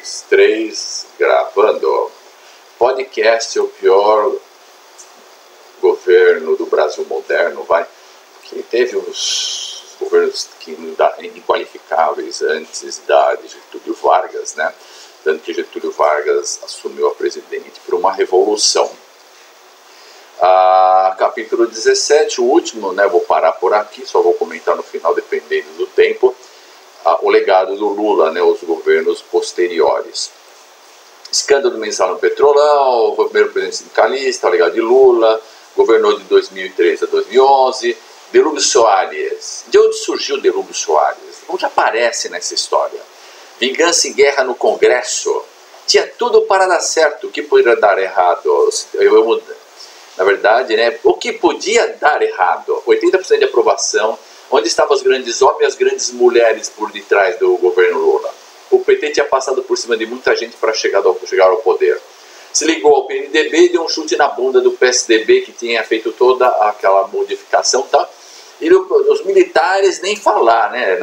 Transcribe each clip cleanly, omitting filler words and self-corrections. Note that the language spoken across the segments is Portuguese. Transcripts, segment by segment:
2, 3, gravando. Podcast é o pior governo do Brasil moderno, vai. Que teve uns governos inqualificáveis antes de Getúlio Vargas, né? Tanto que Getúlio Vargas assumiu a presidente por uma revolução. Capítulo 17, o último, né? Vou parar por aqui, só vou comentar no final, dependendo do tempo. O legado do Lula, né? Os governos posteriores. Escândalo mensal no Petrolão, foi o primeiro presidente sindicalista, o legado de Lula, governou de 2003 a 2011. Delúbio Soares. De onde surgiu Delúbio Soares? Onde aparece nessa história? Vingança e guerra no Congresso. Tinha tudo para dar certo. O que poderia dar errado? Na verdade, né, o que podia dar errado? 80% de aprovação. Onde estavam os grandes homens e as grandes mulheres por detrás do governo Lula? O PT tinha passado por cima de muita gente para chegar ao poder. Se ligou ao PMDB e deu um chute na bunda do PSDB, que tinha feito toda aquela modificação, tá? E os militares nem falar, né?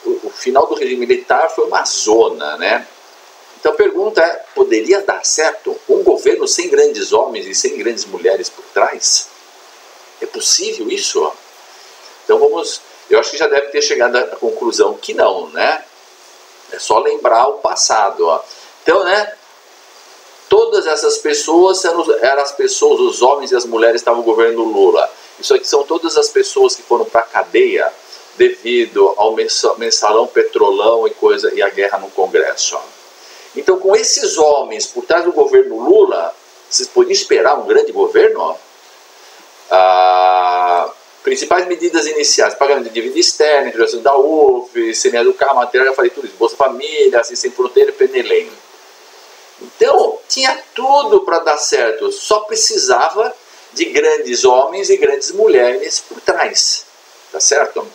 O final do regime militar foi uma zona, né? Então a pergunta é, poderia dar certo um governo sem grandes homens e sem grandes mulheres por trás? É possível isso? Então eu acho que já deve ter chegado à conclusão que não, né? É só lembrar o passado, ó. Então, né? Todas essas pessoas eram as pessoas, os homens e as mulheres estavam no governo Lula. Isso aqui são todas as pessoas que foram para a cadeia devido ao mensalão, petrolão e a guerra no Congresso. Então, com esses homens por trás do governo Lula, vocês podiam esperar um grande governo? Principais medidas iniciais: pagamento de dívida externa, integração da UF, CNE do carro, material, já falei tudo isso, Bolsa Família, Assim Sem Fronteira e Penelém. Então, tinha tudo para dar certo, só precisava de grandes homens e grandes mulheres por trás, tá certo?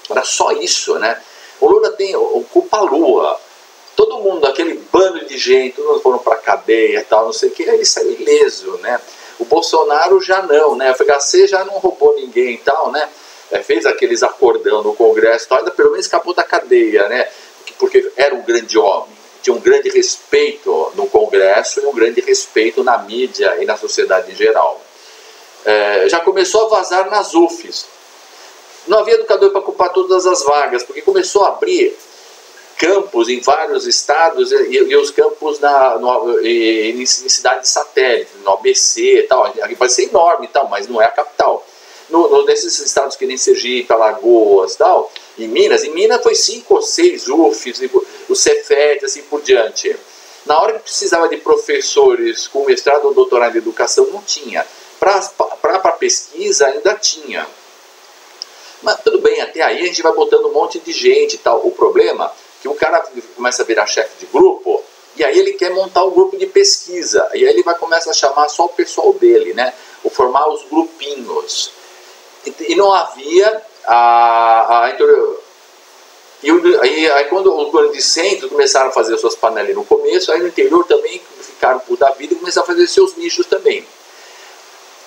Era só isso, né? O Lula ocupa a lua, todo mundo, aquele bando de gente, todos foram para cadeia e tal, não sei o que, ele saiu ileso, né? O Bolsonaro já não, né? O FHC já não roubou ninguém e tal, né? Fez aqueles acordão no Congresso e tal, ainda pelo menos escapou da cadeia, né? Porque era um grande homem. Tinha um grande respeito no Congresso e um grande respeito na mídia e na sociedade em geral. Já começou a vazar nas UFs. Não havia educador para ocupar todas as vagas, porque começou a abrir campos em vários estados e os campos em cidades satélites, no ABC e tal. Vai ser enorme e tal, mas não é a capital. Nesses estados que nem Sergipe, Alagoas e tal, em Minas foi 5 ou 6 UFs, o Cefet, assim por diante. Na hora que precisava de professores com mestrado ou doutorado em educação, não tinha. Para pesquisa ainda tinha. Mas tudo bem, até aí a gente vai botando um monte de gente e tal. O problema é que o cara começa a virar chefe de grupo e aí ele quer montar um grupo de pesquisa. E aí ele vai começar a chamar só o pessoal dele, né? Ou formar os grupinhos. E não havia aí quando os governos de centro começaram a fazer suas panelas no começo, aí no interior também ficaram por da vida e começaram a fazer seus nichos também.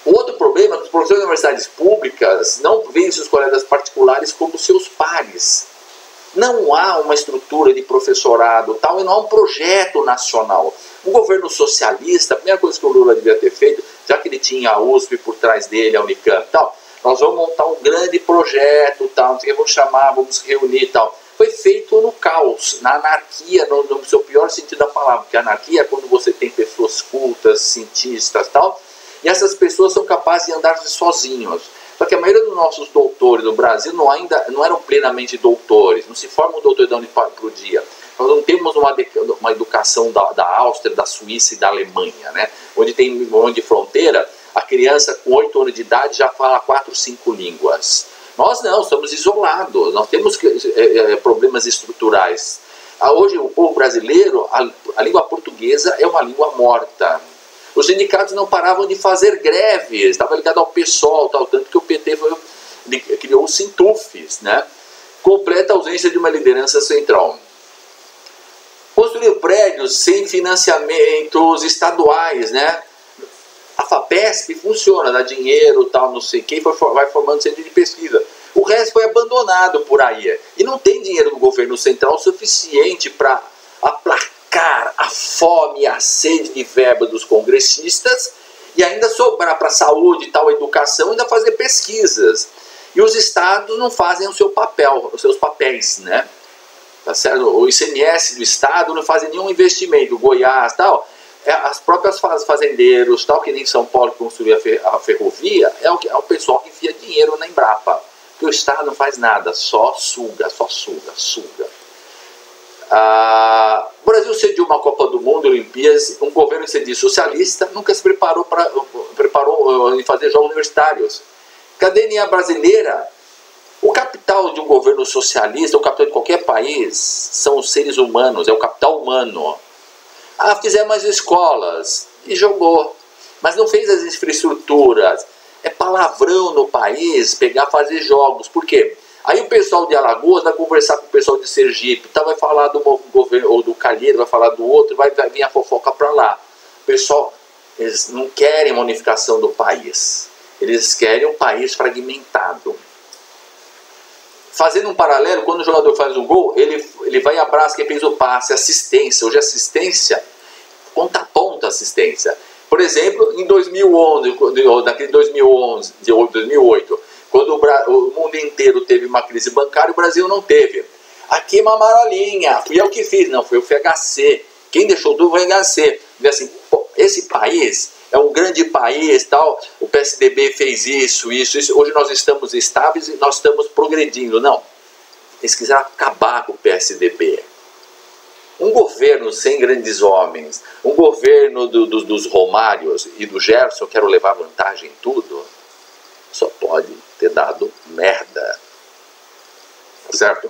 O outro problema é que os professores das universidades públicas não veem seus colegas particulares como seus pares. Não há uma estrutura de professorado tal, e não há um projeto nacional. Um governo socialista, a primeira coisa que o Lula devia ter feito, já que ele tinha a USP por trás dele, a Unicamp e tal, nós vamos montar um grande projeto, tal, vamos chamar, vamos reunir e tal. Foi feito no caos, na anarquia, no seu pior sentido da palavra, porque a anarquia é quando você tem pessoas cultas, cientistas e tal, e essas pessoas são capazes de andar sozinhos. Só que a maioria dos nossos doutores no Brasil não eram plenamente doutores, não se formam doutores da noite para o dia. Nós não temos uma educação da Áustria, da Suíça e da Alemanha, né? Onde fronteira, a criança com 8 anos de idade já fala 4, 5 línguas. Nós não, estamos isolados, nós temos problemas estruturais. Hoje o povo brasileiro, a língua portuguesa é uma língua morta. Os sindicatos não paravam de fazer greves, estava ligado ao PSOL, tal, tanto que o PT criou os Sintufs, né? Completa ausência de uma liderança central. Construiu prédios sem financiamentos estaduais, né? A FAPESP funciona, dá dinheiro, tal, não sei o que, vai formando centro de pesquisa. O resto foi abandonado por aí. E não tem dinheiro no governo central suficiente para aplacar a fome e a sede de verba dos congressistas e ainda sobrar para a saúde e tal, educação, ainda fazer pesquisas. E os estados não fazem o seu papel, os seus papéis, né? Tá certo? O ICMS do estado não faz nenhum investimento, o Goiás tal. As próprias fazendeiros, tal, que nem São Paulo construiu a ferrovia, é o pessoal que enfia dinheiro na Embrapa. Porque o Estado não faz nada, só suga. O Brasil cediu uma Copa do Mundo, Olimpíadas, um governo cedido socialista nunca se preparou em fazer jogos universitários. Cadê a brasileira? O capital de um governo socialista, o capital de qualquer país, são os seres humanos, é o capital humano. Fizemos as escolas e jogou, mas não fez as infraestruturas. É palavrão no país fazer jogos. Por quê? Aí o pessoal de Alagoas vai conversar com o pessoal de Sergipe, vai falar do governo, ou do Calheiro, vai falar do outro, vai vir a fofoca para lá. O pessoal, eles não querem uma unificação do país. Eles querem um país fragmentado. Fazendo um paralelo, quando o jogador faz um gol, ele vai e abraça quem fez o passe, assistência. Hoje assistência, ponta a ponta assistência. Por exemplo, em 2011, naquele 2008, quando o mundo inteiro teve uma crise bancária, o Brasil não teve. Aqui uma marolinha, fui eu que fiz, não, foi o FHC. Quem deixou tudo foi o FHC. Assim, esse país é um grande país, tal, o PSDB fez isso, hoje nós estamos estáveis e nós estamos progredindo. Não, eles quiseram acabar com o PSDB. Um governo sem grandes homens, um governo dos Romários e do Gerson, quero levar vantagem em tudo, só pode ter dado merda. Certo?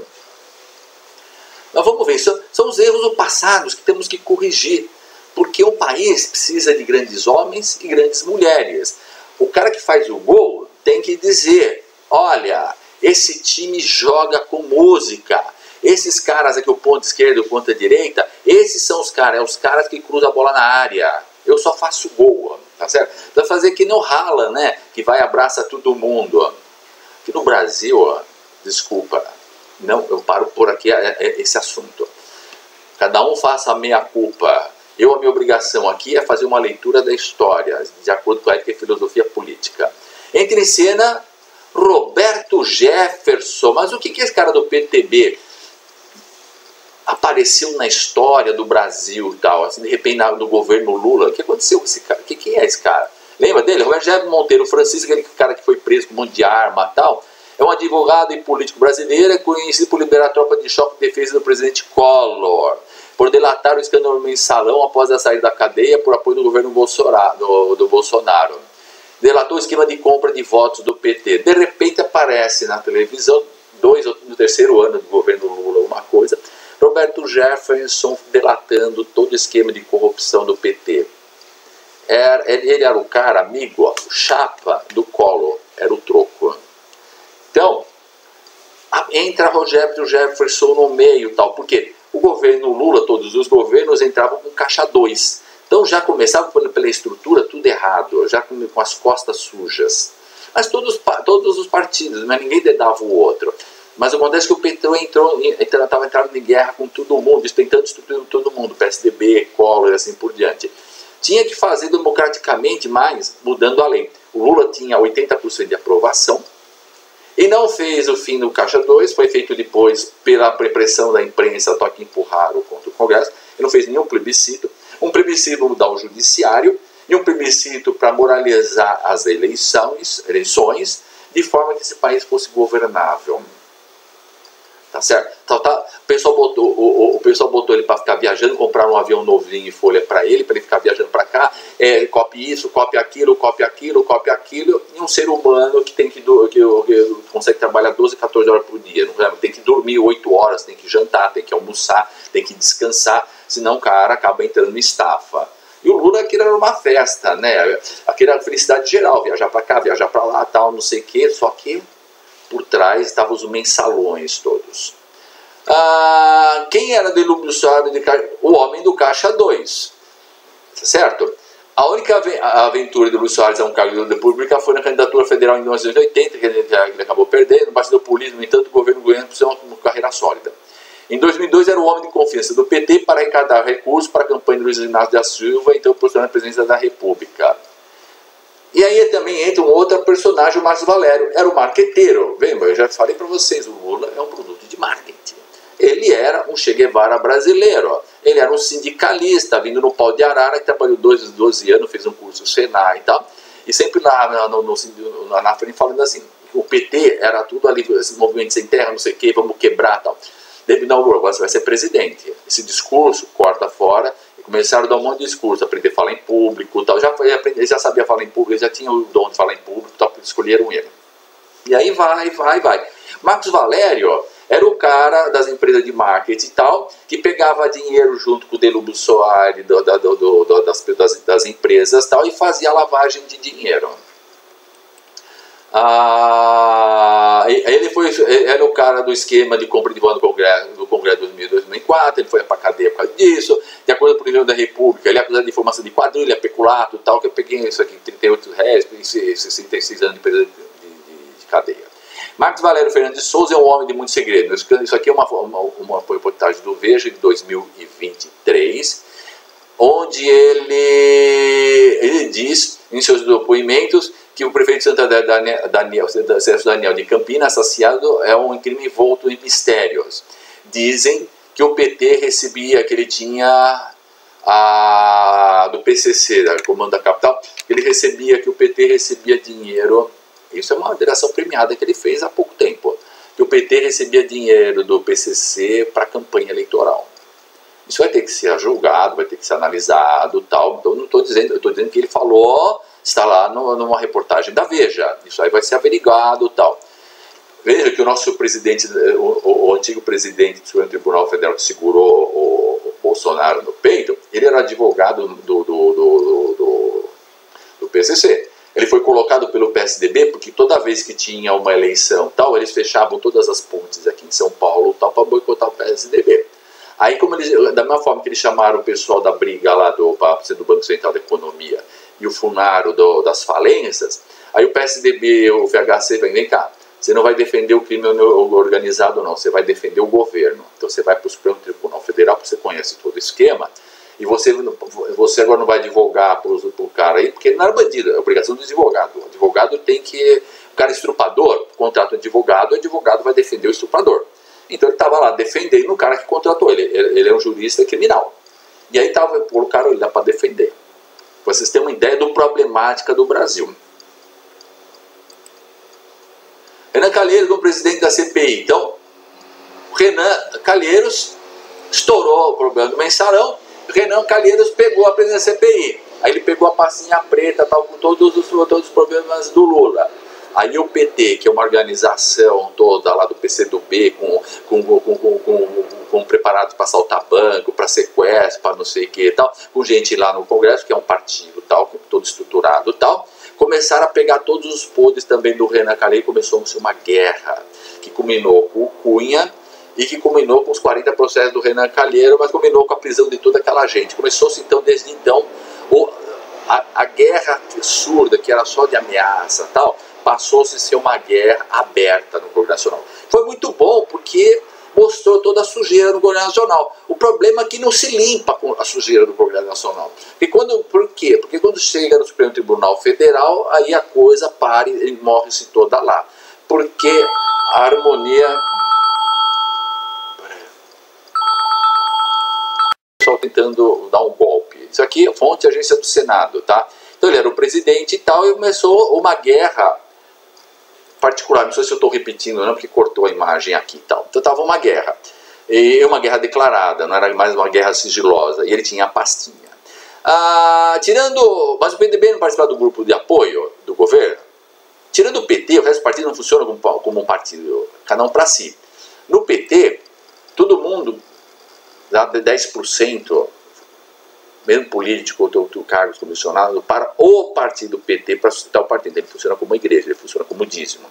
Mas vamos ver, são os erros do passado que temos que corrigir. Porque o país precisa de grandes homens e grandes mulheres. O cara que faz o gol tem que dizer, olha, esse time joga com música. Esses caras aqui, o ponto esquerdo e o ponta direita, esses são os caras que cruzam a bola na área. Eu só faço gol, tá certo? Vai fazer que não rala, né? Que vai e abraça todo mundo. Aqui no Brasil, desculpa, não, eu paro por aqui esse assunto. Cada um faça a meia culpa. A minha obrigação aqui é fazer uma leitura da história, de acordo com a ética e filosofia política. Entra em cena Roberto Jefferson. Mas o que esse cara do PTB apareceu na história do Brasil e tal? Assim, de repente, no governo Lula, o que aconteceu com esse cara? Quem é esse cara? Lembra dele? Roberto Jefferson Monteiro Francisco, aquele cara que foi preso com um monte de arma e tal. É um advogado e político brasileiro, conhecido por liderar a tropa de choque em defesa do presidente Collor, por delatar o escândalo mensalão após a saída da cadeia por apoio do governo do Bolsonaro. Delatou o esquema de compra de votos do PT. De repente aparece na televisão, no terceiro ano do governo Lula, uma coisa, Roberto Jefferson delatando todo o esquema de corrupção do PT. Ele era o cara, amigo, o chapa do Collor, era o troco. Então, entra Roberto Jefferson no meio, tal, porque o governo Lula, todos os governos entravam com caixa 2. Então já começava pela estrutura tudo errado, já com as costas sujas. Mas todos os partidos, mas ninguém dedava o outro. Mas acontece que o PT estava entrando em guerra com todo mundo, tentando destruir todo mundo, PSDB, Collor e assim por diante. Tinha que fazer democraticamente, mas mudando a lei. O Lula tinha 80% de aprovação, e não fez o fim do Caixa 2, foi feito depois pela pressão da imprensa, que empurraram contra o Congresso. Ele não fez nenhum plebiscito. Um plebiscito para mudar o judiciário e um plebiscito para moralizar as eleições, de forma que esse país fosse governável. Tá certo? Então, o pessoal botou ele para ficar viajando, compraram um avião novinho em folha para ele ficar viajando para cá, copie isso, copie aquilo, e um ser humano que consegue trabalhar 12, 14 horas por dia, não, tem que dormir 8 horas, tem que jantar, tem que almoçar, tem que descansar, senão o cara acaba entrando em estafa. E o Lula, aquilo era uma festa, né? Aquilo era felicidade geral, viajar para cá, viajar para lá, tal, não sei o quê, só que por trás estavam os mensalões todos. Quem era do Ilúmio Suave? O homem do Caixa 2. Certo? A única aventura de Luiz Soares a um cargo da República foi na candidatura federal em 1980, que ele acabou perdendo. No bastidor político, no entanto, o governo goiano precisou uma carreira sólida. Em 2002, era o homem de confiança do PT para arrecadar recursos para a campanha de Luiz Inácio da Silva, então posicionando a presidência da República. E aí também entra um outro personagem, o Márcio Valério. Era o marqueteiro. Lembra, eu já falei para vocês, o Lula é um produto de marketing. Ele era um Che Guevara brasileiro. Ele era um sindicalista, vindo no pau de arara, que trabalhou 12 anos, fez um curso no Senai e tal. E sempre lá na frente falando assim, o PT era tudo ali, esse movimento sem terra, não sei o quê, vamos quebrar e tal. Deve dar agora você vai ser presidente. Esse discurso corta fora. E começaram a dar um monte de discurso, aprender a falar em público tal. Ele já sabia falar em público, ele já tinha o dom de falar em público tal, escolheram ele. E aí vai. Marcos Valério era o cara das empresas de marketing e tal, que pegava dinheiro junto com o Delúbio Soares das empresas tal, e fazia lavagem de dinheiro. Ele era o cara do esquema de compra de voto do Congresso de 2004, ele foi para a cadeia por causa disso, de acordo com o presidente da República, ele é acusado de formação de quadrilha, peculato e tal, que eu peguei isso aqui, 38 reais, 66 anos de preso de cadeia. Marcos Valério Fernandes de Souza é um homem de muitos segredos. Isso aqui é uma reportagem do Veja de 2023, onde ele diz em seus depoimentos que o prefeito de Santa Daniel de Campinas, associado, é um crime envolto em mistérios. Dizem que o PT recebia, que ele tinha do PCC, da Comando da Capital, que o PT recebia dinheiro. Isso é uma direção premiada que ele fez há pouco tempo, que o PT recebia dinheiro do PCC para a campanha eleitoral. Isso vai ter que ser julgado, vai ter que ser analisado, tal. Então, não estou dizendo, eu estou dizendo que ele falou, está lá numa reportagem da Veja. Isso aí vai ser averiguado, tal. Veja que o nosso presidente, o antigo presidente do Supremo Tribunal Federal que segurou o Bolsonaro no peito, ele era advogado do PCC. Ele foi colocado pelo PSDB porque toda vez que tinha uma eleição, tal, eles fechavam todas as pontes aqui em São Paulo, tal, para boicotar o PSDB. Aí, da mesma forma que eles chamaram o pessoal da briga lá do Banco Central da Economia e o Funaro das falências, aí o PSDB, o VHC, vem cá, você não vai defender o crime organizado não, você vai defender o governo. Então você vai para o Supremo Tribunal Federal, porque você conhece todo o esquema, e você agora não vai advogar para o cara aí, porque ele não era bandido, é obrigação do advogado. O advogado tem que... O cara é estrupador, contrata um advogado, o advogado vai defender o estuprador. Então ele estava lá defendendo o cara que contratou ele. Ele é um jurista criminal. E aí colocaram ele lá para defender. Pra vocês terem uma ideia da problemática do Brasil. Renan Calheiros, como presidente da CPI. Então, Renan Calheiros estourou o problema do mensalão. Renan Calheiros pegou a presidência da CPI. Aí ele pegou a passinha preta, tal, com todos os problemas do Lula. Aí o PT, que é uma organização toda lá do PCdoB, com preparados para assaltar banco, para sequestro, para não sei o que e tal, com gente lá no Congresso, que é um partido tal, todo estruturado e tal, começaram a pegar todos os podres também do Renan Calheiros. Começou-se uma guerra que culminou com o Cunha e que culminou com os 40 processos do Renan Calheiros, mas culminou com a prisão de toda aquela gente. Começou-se então, desde então, a guerra surda, que era só de ameaça tal, passou-se a ser uma guerra aberta no Congresso Nacional. Foi muito bom porque mostrou toda a sujeira no Congresso Nacional. O problema é que não se limpa com a sujeira do Congresso Nacional. Por quê? Porque quando chega no Supremo Tribunal Federal, aí a coisa para e morre-se toda lá. Porque a harmonia... Só tentando dar um golpe. Isso aqui é fonte agência do Senado, tá? Então ele era o presidente e tal, e começou uma guerra particular, não sei se eu estou repetindo não, porque cortou a imagem aqui e tal. Então estava uma guerra, e uma guerra declarada, não era mais uma guerra sigilosa, e ele tinha a pastinha. Mas o PDB não participava do grupo de apoio do governo. Tirando o PT, o resto do partido não funciona como um partido, cada um para si. No PT, todo mundo dá 10%, mesmo político ou cargos comissionados, para o partido PT, para sustentar o partido. Ele funciona como uma igreja, ele funciona como dízimo.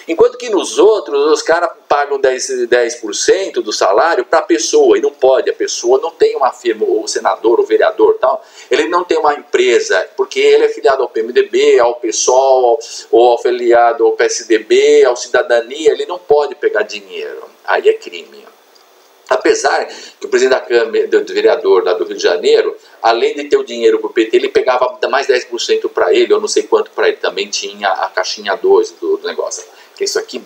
Enquanto que nos outros, os caras pagam 10% do salário para a pessoa, e não pode, a pessoa não tem uma firma, o senador, o vereador tal, ele não tem uma empresa, porque ele é filiado ao PMDB, ao PSOL, ou afiliado ao PSDB, ao Cidadania, ele não pode pegar dinheiro, aí é crime. Apesar que o presidente da Câmara, do vereador lá do Rio de Janeiro, além de ter o dinheiro para o PT, ele pegava mais 10% para ele, eu não sei quanto para ele, também tinha a caixinha 2 do negócio. Porque isso aqui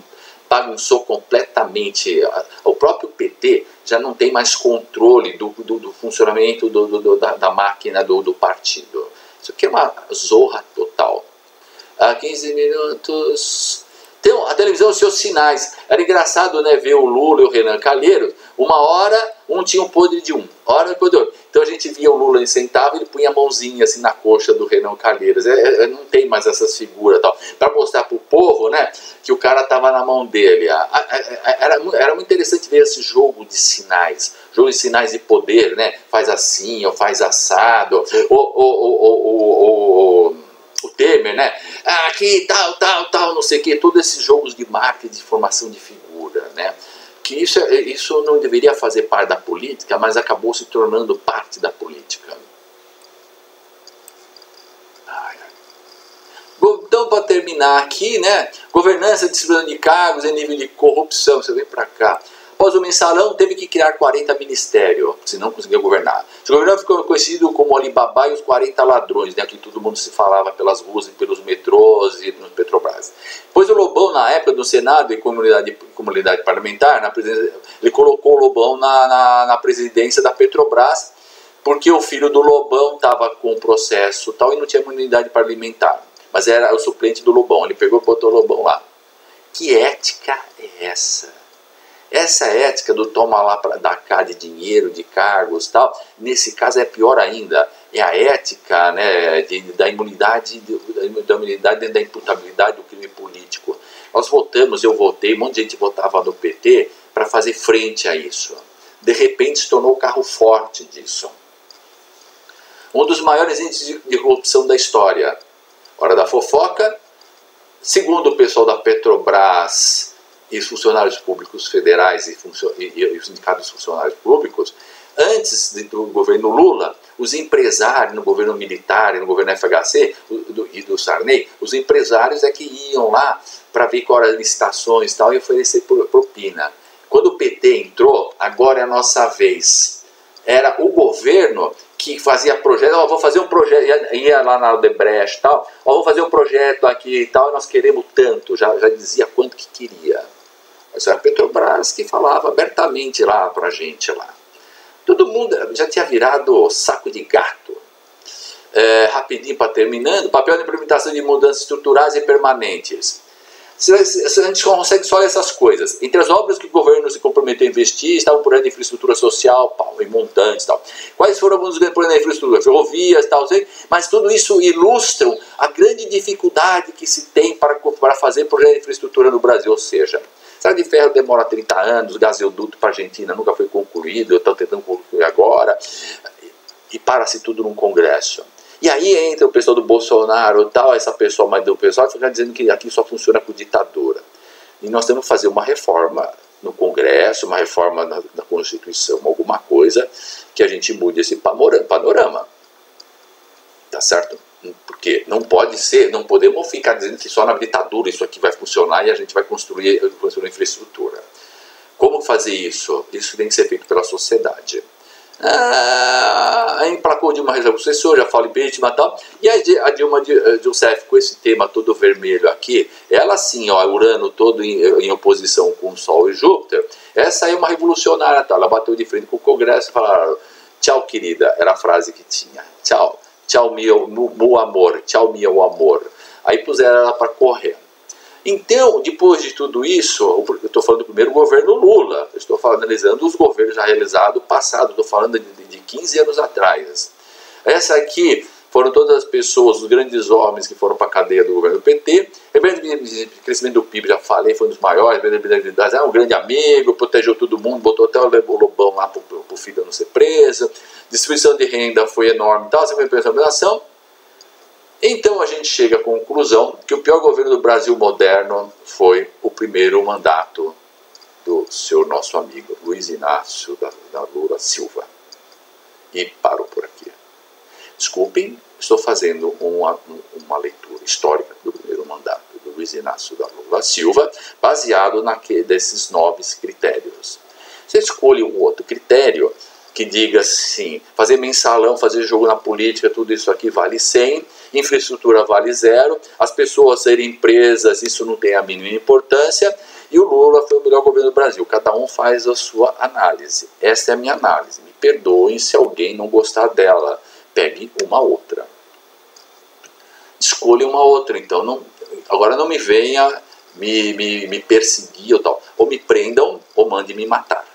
bagunçou completamente, o próprio PT já não tem mais controle do funcionamento da máquina do partido. Isso aqui é uma zorra total. Há 15 minutos... Então, a televisão, os seus sinais. Era engraçado, né, ver o Lula e o Renan Calheiros. Uma hora, um tinha um podre de um. Hora, podre de outro. Então a gente via o Lula sentado e ele punha a mãozinha assim na coxa do Renan Calheiros. Não tem mais essas figuras tal. Para mostrar para o povo, né, que o cara estava na mão dele. Era muito interessante ver esse jogo de sinais. Jogo de sinais de poder, né? Faz assim, ou faz assado. O Temer, né? Aqui, tal, não sei o que, todos esses jogos de marketing, de formação de figura, né? Que isso não deveria fazer parte da política, mas acabou se tornando parte da política. Então, para terminar aqui, né? Governança, distribuição de cargos e nível de corrupção, você vem para cá. Após o mensalão, teve que criar 40 ministérios, senão conseguiu governar. O governo ficou conhecido como Alibaba e os 40 ladrões, né, que todo mundo se falava pelas ruas e pelos metrôs e no Petrobras. Depois o Lobão, na época do Senado e comunidade parlamentar, ele colocou o Lobão na presidência da Petrobras, porque o filho do Lobão estava com processo tal e não tinha imunidade parlamentar. Mas era o suplente do Lobão, ele pegou e botou o Lobão lá. Que ética é essa? Essa ética do toma lá para dar cá de dinheiro, de cargos e tal, nesse caso é pior ainda. É a ética, né, da imunidade, da imputabilidade do crime político. Nós votamos, eu votei, um monte de gente votava no PT para fazer frente a isso. De repente se tornou o carro forte disso. Um dos maiores índices de corrupção da história. Hora da fofoca, segundo o pessoal da Petrobras e os funcionários públicos federais e os sindicatos de funcionários públicos, antes do governo Lula, os empresários, no governo militar e no governo FHC e do Sarney, os empresários é que iam lá para ver qual eram as licitações e tal, e oferecer propina. Quando o PT entrou, agora é a nossa vez. Era o governo que fazia projeto, vou fazer um projeto, ia lá na Odebrecht e tal, vou fazer um projeto aqui e tal, e nós queremos tanto, já dizia quanto que queria. Mas era a Petrobras que falava abertamente lá pra gente lá. Todo mundo já tinha virado saco de gato. Rapidinho para terminando, papel de implementação de mudanças estruturais e permanentes. A gente consegue só essas coisas. Entre as obras que o governo se comprometeu a investir, estavam por aí de infraestrutura social, em montantes e tal. Quais foram alguns grandes projetos de infraestrutura? Ferrovias e tal, mas tudo isso ilustra a grande dificuldade que se tem para fazer projeto de infraestrura no Brasil, ou seja, Estrada de ferro demora 30 anos, gasoduto para a Argentina nunca foi concluído, estão tentando concluir agora, e para-se tudo num congresso. E aí entra o pessoal do Bolsonaro, tal, essa pessoa mais do pessoal, fica dizendo que aqui só funciona com ditadura. E nós temos que fazer uma reforma no Congresso, uma reforma na Constituição, alguma coisa que a gente mude esse panorama. Tá certo? Porque não pode ser, não podemos ficar dizendo que só na ditadura isso aqui vai funcionar e a gente vai construir infraestrutura. Como fazer isso? Isso tem que ser feito pela sociedade. Emplacou Dilma sucessor, já falo impeachment e tal, e a Dilma Rousseff com esse tema todo vermelho aqui, ela sim, ó, Urano todo em oposição com o Sol e Júpiter, essa é uma revolucionária, tá? Ela bateu de frente com o Congresso e falaram, tchau querida, era a frase que tinha, tchau, tchau meu amor, tchau meu amor, aí puseram ela para correr. Então, depois de tudo isso, eu estou falando do primeiro governo Lula, eu estou analisando os governos já realizados passado, estou falando de 15 anos atrás. Essa aqui foram todas as pessoas, os grandes homens que foram para a cadeia do governo do PT. O crescimento do PIB, já falei, foi um dos maiores, um grande amigo, protegeu todo mundo, botou até o Lobão lá para o filho não ser preso. Distribuição de renda foi enorme, tal, você foi pensando na ação. Então a gente chega à conclusão que o pior governo do Brasil moderno foi o primeiro mandato do nosso amigo Luiz Inácio da Lula Silva. E paro por aqui. Desculpem, estou fazendo uma leitura histórica do primeiro mandato do Luiz Inácio da Lula Silva, baseado desses 9 critérios. Você escolhe um outro critério que diga assim, fazer mensalão, fazer jogo na política, tudo isso aqui vale 100, infraestrutura vale 0, as pessoas serem presas, isso não tem a mínima importância, e o Lula foi o melhor governo do Brasil. Cada um faz a sua análise. Essa é a minha análise. Me perdoem se alguém não gostar dela. Pegue uma outra. Escolha uma outra. Então, agora não me venha me perseguir ou tal. Ou me prendam ou mande me matar.